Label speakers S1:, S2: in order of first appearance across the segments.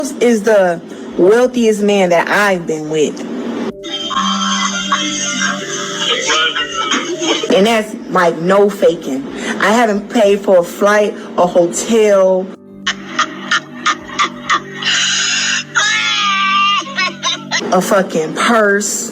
S1: Is the wealthiest man that I've been with. And that's like no faking. I haven't paid for a flight, a hotel, a fucking purse,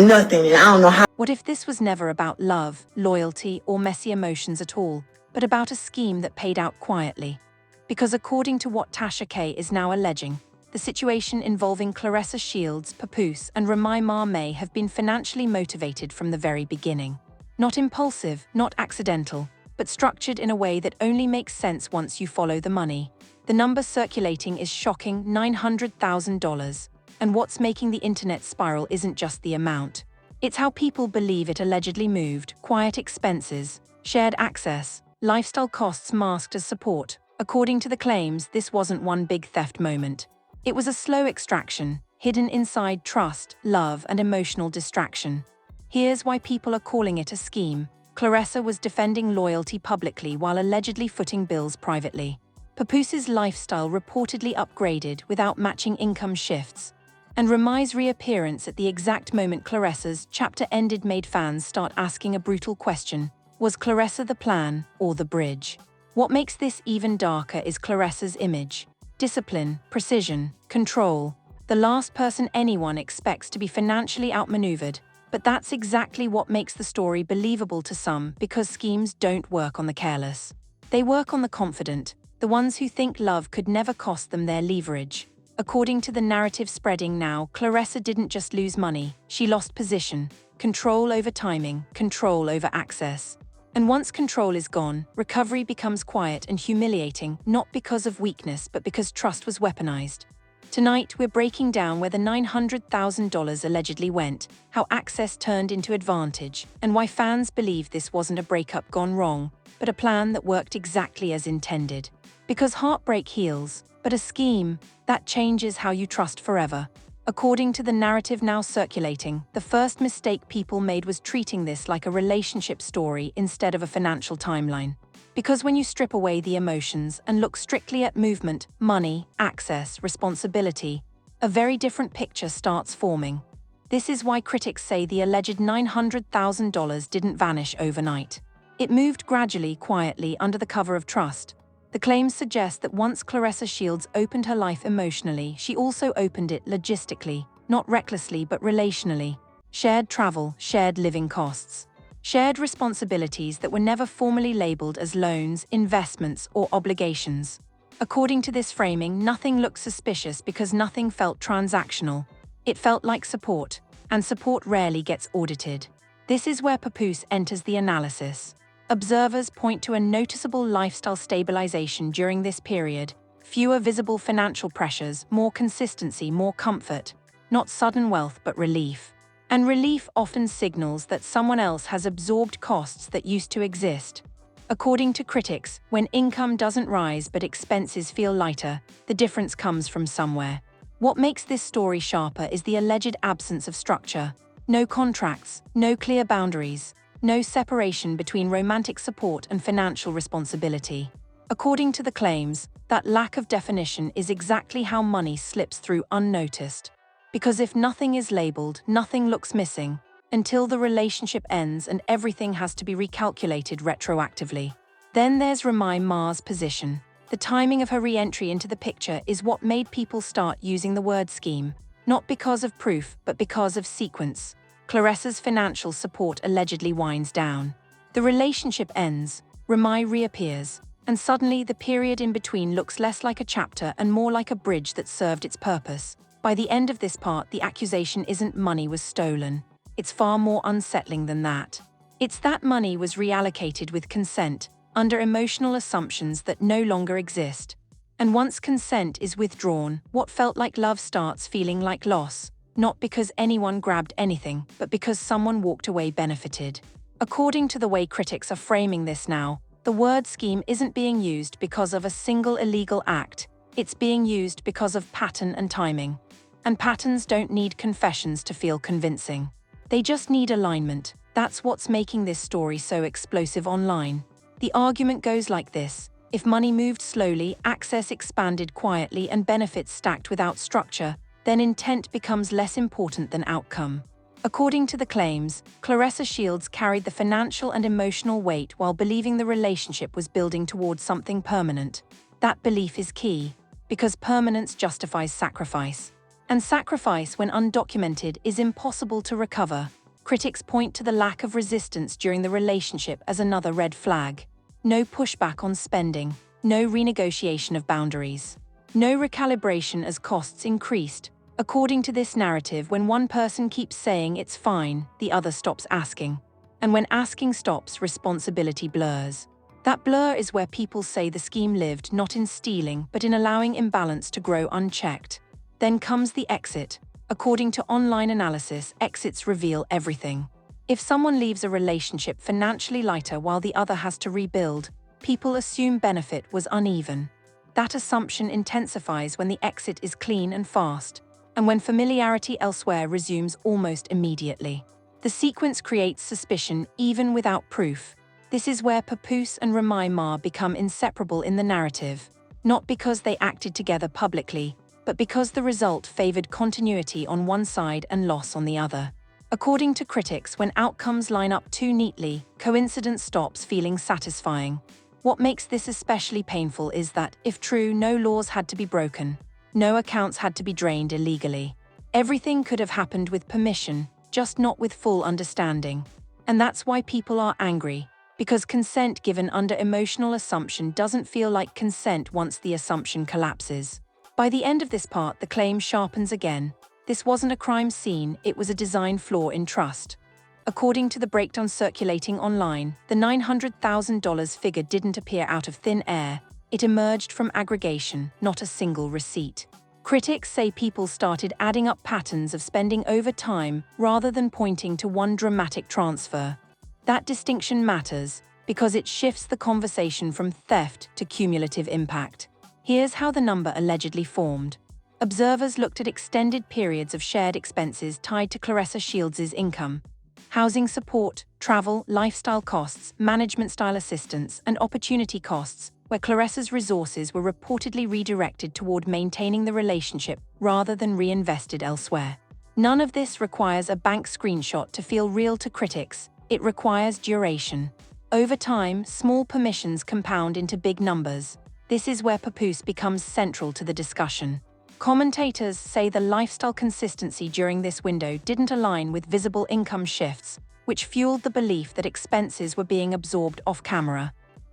S1: nothing. And I don't know how.
S2: What if this was never about love, loyalty, or messy emotions at all, but about a scheme that paid out quietly? Because according to what Tasha K is now alleging, the situation involving Claressa Shields, Papoose, and Remy may have been financially motivated from the very beginning. Not impulsive, not accidental, but structured in a way that only makes sense once you follow the money. The number circulating is shocking $900,000, and what's making the internet spiral isn't just the amount. It's how people believe it allegedly moved: quiet expenses, shared access, lifestyle costs masked as support. According to the claims, this wasn't one big theft moment. It was a slow extraction, hidden inside trust, love, and emotional distraction. Here's why people are calling it a scheme. Claressa was defending loyalty publicly while allegedly footing bills privately. Papoose's lifestyle reportedly upgraded without matching income shifts. And Remy's reappearance at the exact moment Claressa's chapter ended made fans start asking a brutal question: was Claressa the plan or the bridge? What makes this even darker is Claressa's image. Discipline, precision, control. The last person anyone expects to be financially outmaneuvered. But that's exactly what makes the story believable to some, because schemes don't work on the careless. They work on the confident, the ones who think love could never cost them their leverage. According to the narrative spreading now, Claressa didn't just lose money, she lost position, control over timing, control over access. And once control is gone, recovery becomes quiet and humiliating, not because of weakness but because trust was weaponized. Tonight, we're breaking down where the $900,000 allegedly went, how access turned into advantage, and why fans believe this wasn't a breakup gone wrong, but a plan that worked exactly as intended. Because heartbreak heals, but a scheme, that changes how you trust forever. According to the narrative now circulating, the first mistake people made was treating this like a relationship story instead of a financial timeline. Because when you strip away the emotions and look strictly at movement, money, access, responsibility, a very different picture starts forming. This is why critics say the alleged $900,000 didn't vanish overnight. It moved gradually, quietly, under the cover of trust. The claims suggest that once Claressa Shields opened her life emotionally, she also opened it logistically, not recklessly but relationally. Shared travel, shared living costs. Shared responsibilities that were never formally labeled as loans, investments, or obligations. According to this framing, nothing looked suspicious because nothing felt transactional. It felt like support, and support rarely gets audited. This is where Papoose enters the analysis. Observers point to a noticeable lifestyle stabilization during this period, fewer visible financial pressures, more consistency, more comfort, not sudden wealth but relief. And relief often signals that someone else has absorbed costs that used to exist. According to critics, when income doesn't rise but expenses feel lighter, the difference comes from somewhere. What makes this story sharper is the alleged absence of structure. No contracts, no clear boundaries. No separation between romantic support and financial responsibility. According to the claims, that lack of definition is exactly how money slips through unnoticed. Because if nothing is labeled, nothing looks missing, until the relationship ends and everything has to be recalculated retroactively. Then there's Remy Ma's position. The timing of her re-entry into the picture is what made people start using the word scheme, not because of proof, but because of sequence. Claressa's financial support allegedly winds down. The relationship ends, Remy reappears, and suddenly the period in between looks less like a chapter and more like a bridge that served its purpose. By the end of this part, the accusation isn't money was stolen. It's far more unsettling than that. It's that money was reallocated with consent, under emotional assumptions that no longer exist. And once consent is withdrawn, what felt like love starts feeling like loss. Not because anyone grabbed anything, but because someone walked away benefited. According to the way critics are framing this now, the word scheme isn't being used because of a single illegal act, it's being used because of pattern and timing. And patterns don't need confessions to feel convincing. They just need alignment. That's what's making this story so explosive online. The argument goes like this: If money moved slowly, access expanded quietly, and benefits stacked without structure, then intent becomes less important than outcome. According to the claims, Claressa Shields carried the financial and emotional weight while believing the relationship was building towards something permanent. That belief is key, because permanence justifies sacrifice. And sacrifice, when undocumented, is impossible to recover. Critics point to the lack of resistance during the relationship as another red flag. No pushback on spending, no renegotiation of boundaries, no recalibration as costs increased. According to this narrative, when one person keeps saying it's fine, the other stops asking. And when asking stops, responsibility blurs. That blur is where people say the scheme lived not in stealing, but in allowing imbalance to grow unchecked. Then comes the exit. According to online analysis, exits reveal everything. If someone leaves a relationship financially lighter while the other has to rebuild, people assume benefit was uneven. That assumption intensifies when the exit is clean and fast, and when familiarity elsewhere resumes almost immediately. The sequence creates suspicion even without proof. This is where Papoose and Remy become inseparable in the narrative, not because they acted together publicly, but because the result favored continuity on one side and loss on the other. According to critics, when outcomes line up too neatly, coincidence stops feeling satisfying. What makes this especially painful is that, if true, no laws had to be broken. No accounts had to be drained illegally. Everything could have happened with permission, just not with full understanding. And that's why people are angry, because consent given under emotional assumption doesn't feel like consent once the assumption collapses. By the end of this part, the claim sharpens again. This wasn't a crime scene, it was a design flaw in trust. According to the breakdown circulating online, the $900,000 figure didn't appear out of thin air. It emerged from aggregation, not a single receipt. Critics say people started adding up patterns of spending over time rather than pointing to one dramatic transfer. That distinction matters because it shifts the conversation from theft to cumulative impact. Here's how the number allegedly formed. Observers looked at extended periods of shared expenses tied to Claressa Shields' income. Housing support, travel, lifestyle costs, management-style assistance, and opportunity costs, where Claressa's resources were reportedly redirected toward maintaining the relationship rather than reinvested elsewhere. None of this requires a bank screenshot to feel real to critics. It requires duration. Over time, small permissions compound into big numbers. This is where Papoose becomes central to the discussion. Commentators say the lifestyle consistency during this window didn't align with visible income shifts, which fueled the belief that expenses were being absorbed off-camera.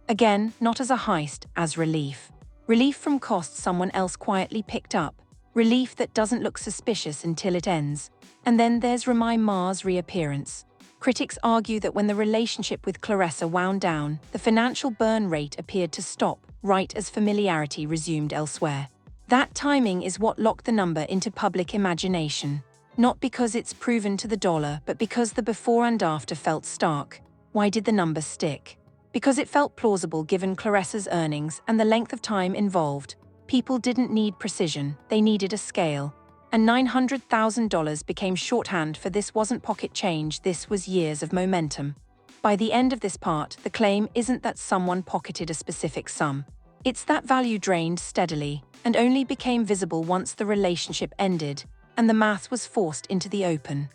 S2: Again, not as a heist, as relief. Relief from costs someone else quietly picked up. Relief that doesn't look suspicious until it ends. And then there's Remy's reappearance. Critics argue that when the relationship with Claressa wound down, the financial burn rate appeared to stop, right as familiarity resumed elsewhere. That timing is what locked the number into public imagination. Not because it's proven to the dollar, but because the before and after felt stark. Why did the number stick? Because it felt plausible given Claressa's earnings and the length of time involved. People didn't need precision, they needed a scale. And $900,000 became shorthand for this wasn't pocket change, this was years of momentum. By the end of this part, the claim isn't that someone pocketed a specific sum. It's that value drained steadily, and only became visible once the relationship ended, and the math was forced into the open.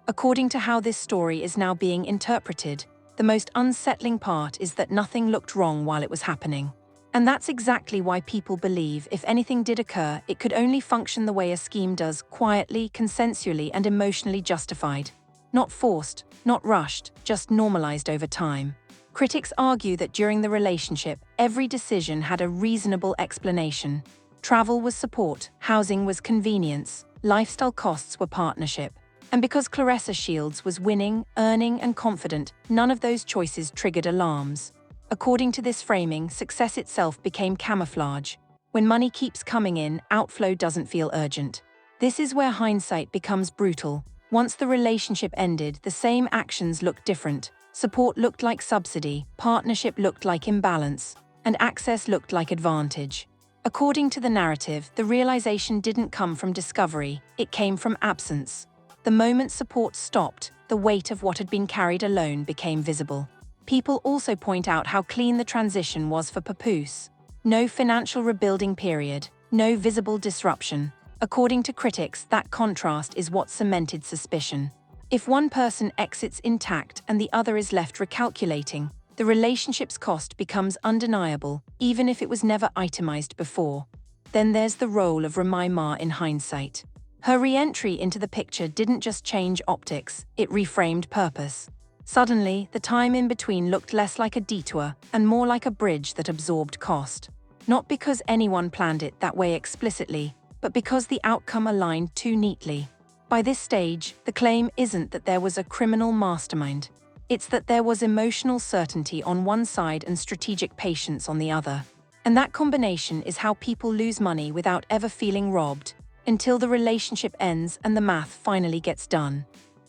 S2: According to how this story is now being interpreted, the most unsettling part is that nothing looked wrong while it was happening. And that's exactly why people believe if anything did occur, it could only function the way a scheme does, quietly, consensually, and emotionally justified. Not forced, not rushed, just normalized over time. Critics argue that during the relationship, every decision had a reasonable explanation. Travel was support, housing was convenience, lifestyle costs were partnership. And because Claressa Shields was winning, earning, and confident, none of those choices triggered alarms. According to this framing, success itself became camouflage. When money keeps coming in, outflow doesn't feel urgent. This is where hindsight becomes brutal. Once the relationship ended, the same actions looked different. Support looked like subsidy, partnership looked like imbalance, and access looked like advantage. According to the narrative, the realization didn't come from discovery, it came from absence. The moment support stopped, the weight of what had been carried alone became visible. People also point out how clean the transition was for Papoose. No financial rebuilding period, no visible disruption. According to critics, that contrast is what cemented suspicion. If one person exits intact and the other is left recalculating, the relationship's cost becomes undeniable, even if it was never itemized before. Then there's the role of Remy in hindsight. Her re-entry into the picture didn't just change optics, it reframed purpose. Suddenly, the time in between looked less like a detour and more like a bridge that absorbed cost. Not because anyone planned it that way explicitly, but because the outcome aligned too neatly. By this stage, the claim isn't that there was a criminal mastermind. It's that there was emotional certainty on one side and strategic patience on the other. And that combination is how people lose money without ever feeling robbed, until the relationship ends and the math finally gets done.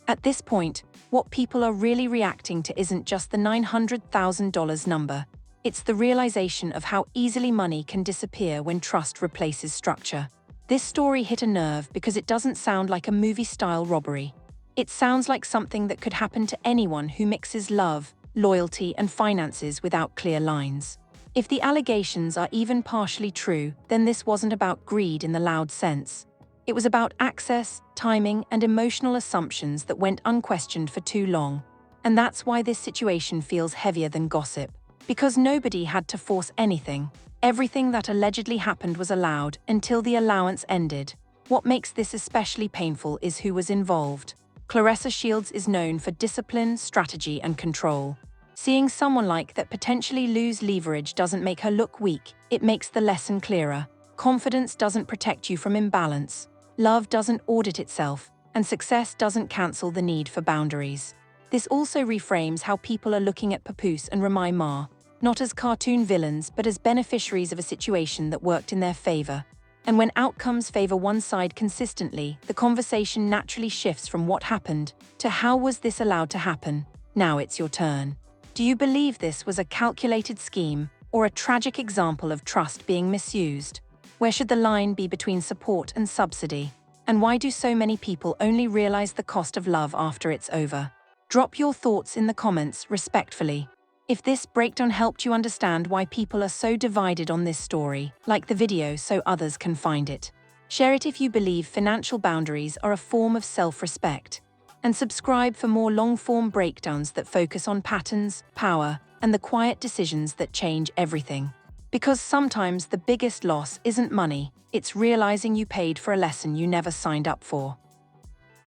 S2: At this point, what people are really reacting to isn't just the $900,000 number. It's the realization of how easily money can disappear when trust replaces structure. This story hit a nerve because it doesn't sound like a movie-style robbery. It sounds like something that could happen to anyone who mixes love, loyalty, and finances without clear lines. If the allegations are even partially true, then this wasn't about greed in the loud sense. It was about access, timing, and emotional assumptions that went unquestioned for too long. And that's why this situation feels heavier than gossip. Because nobody had to force anything. Everything that allegedly happened was allowed until the allowance ended. What makes this especially painful is who was involved. Claressa Shields is known for discipline, strategy, and control. Seeing someone like that potentially lose leverage doesn't make her look weak, it makes the lesson clearer. Confidence doesn't protect you from imbalance. Love doesn't audit itself, and success doesn't cancel the need for boundaries. This also reframes how people are looking at Papoose and Remy, not as cartoon villains but as beneficiaries of a situation that worked in their favor. And when outcomes favor one side consistently, the conversation naturally shifts from what happened to how was this allowed to happen. Now it's your turn. Do you believe this was a calculated scheme or a tragic example of trust being misused? Where should the line be between support and subsidy? And why do so many people only realize the cost of love after it's over? Drop your thoughts in the comments respectfully. If this breakdown helped you understand why people are so divided on this story, like the video so others can find it. Share it if you believe financial boundaries are a form of self-respect. And subscribe for more long-form breakdowns that focus on patterns, power, and the quiet decisions that change everything. Because sometimes the biggest loss isn't money, it's realizing you paid for a lesson you never signed up for.